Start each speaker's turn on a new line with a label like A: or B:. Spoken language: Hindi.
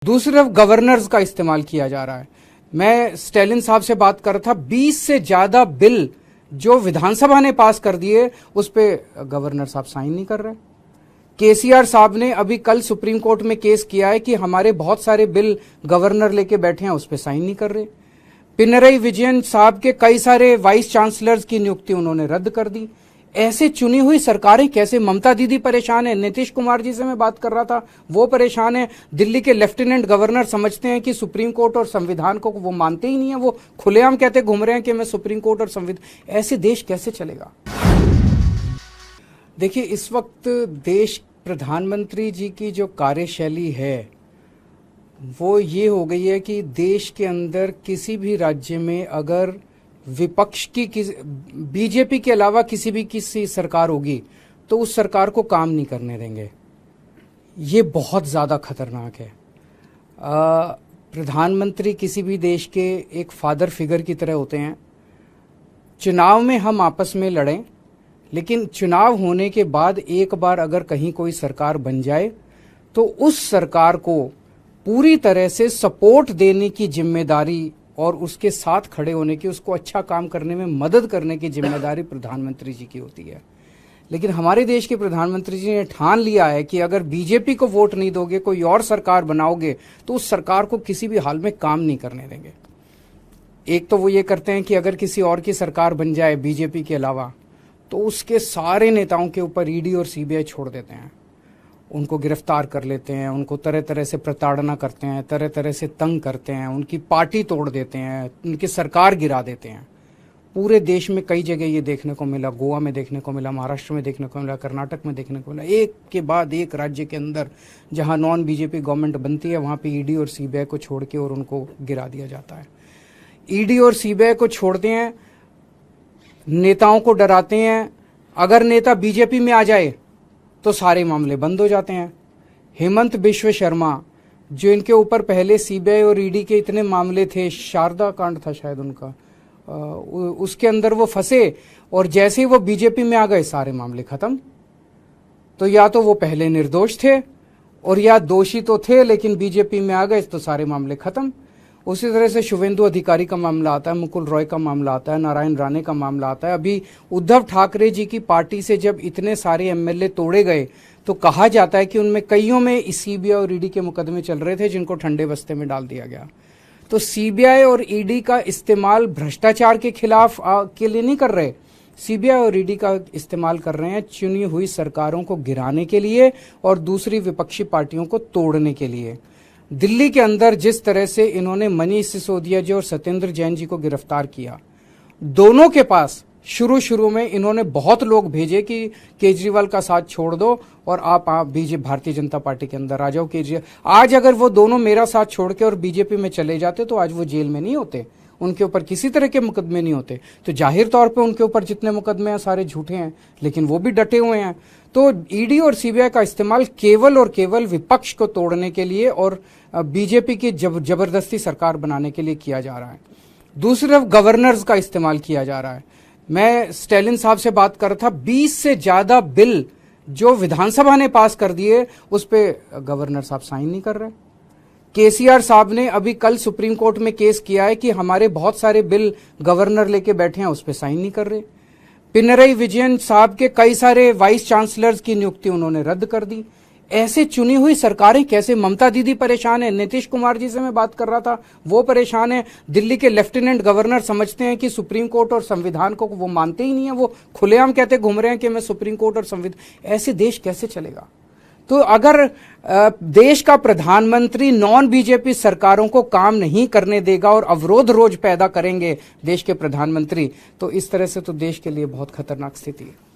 A: दूसरी तरफ गवर्नर्स का इस्तेमाल किया जा रहा है। मैं स्टैलिन साहब से बात कर रहा था, 20 से ज्यादा बिल जो विधानसभा ने पास कर दिए उस पे गवर्नर साहब साइन नहीं कर रहे। केसीआर साहब ने अभी कल सुप्रीम कोर्ट में केस किया है कि हमारे बहुत सारे बिल गवर्नर लेके बैठे हैं, उस पे साइन नहीं कर रहे। पिनरई विजयन साहब के कई सारे वाइस चांसलर्स की नियुक्ति उन्होंने रद्द कर दी। ऐसे चुनी हुई सरकारें कैसे? ममता दीदी परेशान है, नीतीश कुमार जी से मैं बात कर रहा था, वो परेशान है। दिल्ली के लेफ्टिनेंट गवर्नर समझते हैं कि सुप्रीम कोर्ट और संविधान को वो मानते ही नहीं है, वो खुलेआम कहते घूम रहे हैं कि मैं सुप्रीम कोर्ट और संविधान। ऐसे देश कैसे चलेगा? देखिए, इस वक्त देश प्रधानमंत्री जी की जो कार्यशैली है वो ये हो गई है कि देश के अंदर किसी भी राज्य में अगर विपक्ष की बीजेपी के अलावा किसी सरकार होगी तो उस सरकार को काम नहीं करने देंगे। ये बहुत ज़्यादा खतरनाक है। प्रधानमंत्री किसी भी देश के एक फादर फिगर की तरह होते हैं। चुनाव में हम आपस में लड़ें, लेकिन चुनाव होने के बाद एक बार अगर कहीं कोई सरकार बन जाए तो उस सरकार को पूरी तरह से सपोर्ट देने की जिम्मेदारी और उसके साथ खड़े होने की, उसको अच्छा काम करने में मदद करने की जिम्मेदारी प्रधानमंत्री जी की होती है। लेकिन हमारे देश के प्रधानमंत्री जी ने ठान लिया है कि अगर बीजेपी को वोट नहीं दोगे, कोई और सरकार बनाओगे तो उस सरकार को किसी भी हाल में काम नहीं करने देंगे। एक तो वो ये करते हैं कि अगर किसी और की सरकार बन जाए बीजेपी के अलावा तो उसके सारे नेताओं के ऊपर ईडी और सीबीआई छोड़ देते हैं, उनको गिरफ्तार कर लेते हैं, उनको तरह तरह से प्रताड़ना करते हैं, तरह तरह से तंग करते हैं, उनकी पार्टी तोड़ देते हैं, उनकी सरकार गिरा देते हैं। पूरे देश में कई जगह ये देखने को मिला, गोवा में देखने को मिला, महाराष्ट्र में देखने को मिला, कर्नाटक में देखने को मिला। एक के बाद एक राज्य के अंदर जहां नॉन बीजेपी गवर्नमेंट बनती है वहां पे ईडी और सीबीआई को छोड़ के और उनको गिरा दिया जाता है। ईडी और सीबीआई को छोड़ते हैं, नेताओं को डराते हैं। अगर नेता बीजेपी में आ जाए तो सारे मामले बंद हो जाते हैं। हेमंत बिश्व शर्मा, जो इनके ऊपर पहले सीबीआई और ईडी के इतने मामले थे, शारदा कांड था शायद उनका, उसके अंदर वो फंसे और जैसे ही वो बीजेपी में आ गए सारे मामले खत्म। तो या तो वो पहले निर्दोष थे और या दोषी तो थे लेकिन बीजेपी में आ गए तो सारे मामले खत्म। उसी तरह से शुभेंदु अधिकारी का मामला आता है, मुकुल रॉय का मामला आता है, नारायण राणे का मामला आता है। अभी उद्धव ठाकरे जी की पार्टी से जब इतने सारे एमएलए तोड़े गए तो कहा जाता है कि उनमें कईयों में सीबीआई और ईडी के मुकदमे चल रहे थे जिनको ठंडे बस्ते में डाल दिया गया। तो सीबीआई और ईडी का इस्तेमाल भ्रष्टाचार के खिलाफ के लिए नहीं कर रहे, सीबीआई और ईडी का इस्तेमाल कर रहे हैं चुनी हुई सरकारों को गिराने के लिए और दूसरी विपक्षी पार्टियों को तोड़ने के लिए। दिल्ली के अंदर जिस तरह से इन्होंने मनीष सिसोदिया जी और सत्येंद्र जैन जी को गिरफ्तार किया, दोनों के पास शुरू में इन्होंने बहुत लोग भेजे कि केजरीवाल का साथ छोड़ दो और आप भारतीय जनता पार्टी के अंदर आ जाओ। केजरीवाल आज अगर वो दोनों मेरा साथ छोड़ के और बीजेपी में चले जाते तो आज वो जेल में नहीं होते, उनके ऊपर किसी तरह के मुकदमे नहीं होते। तो जाहिर तौर पे उनके ऊपर जितने मुकदमे हैं सारे झूठे हैं, लेकिन वो भी डटे हुए हैं। तो ईडी और सीबीआई का इस्तेमाल केवल और केवल विपक्ष को तोड़ने के लिए और बीजेपी की जबरदस्ती सरकार बनाने के लिए किया जा रहा है। दूसरी तरफ गवर्नर्स का इस्तेमाल किया जा रहा है। मैं स्टैलिन साहब से बात कर रहा था, 20 से ज्यादा बिल जो विधानसभा ने पास कर दिए उस पे गवर्नर साहब साइन नहीं कर रहे। केसीआर साहब ने अभी कल सुप्रीम कोर्ट में केस किया है कि हमारे बहुत सारे बिल गवर्नर लेके बैठे हैं, उस पे साइन नहीं कर रहे। पिनरई विजयन साहब के कई सारे वाइस चांसलर्स की नियुक्ति उन्होंने रद्द कर दी। ऐसे चुनी हुई सरकारें कैसे? ममता दीदी परेशान है, नीतीश कुमार जी से मैं बात कर रहा था, वो परेशान है। दिल्ली के लेफ्टिनेंट गवर्नर समझते हैं कि सुप्रीम कोर्ट और संविधान को वो मानते ही नहीं है, वो खुलेआम कहते घूम रहे हैं कि मैं सुप्रीम कोर्ट और संविधान। ऐसे देश कैसे चलेगा? तो अगर देश का प्रधानमंत्री नॉन बीजेपी सरकारों को काम नहीं करने देगा और अवरोध रोज पैदा करेंगे देश के प्रधानमंत्री, तो इस तरह से तो देश के लिए बहुत खतरनाक स्थिति है।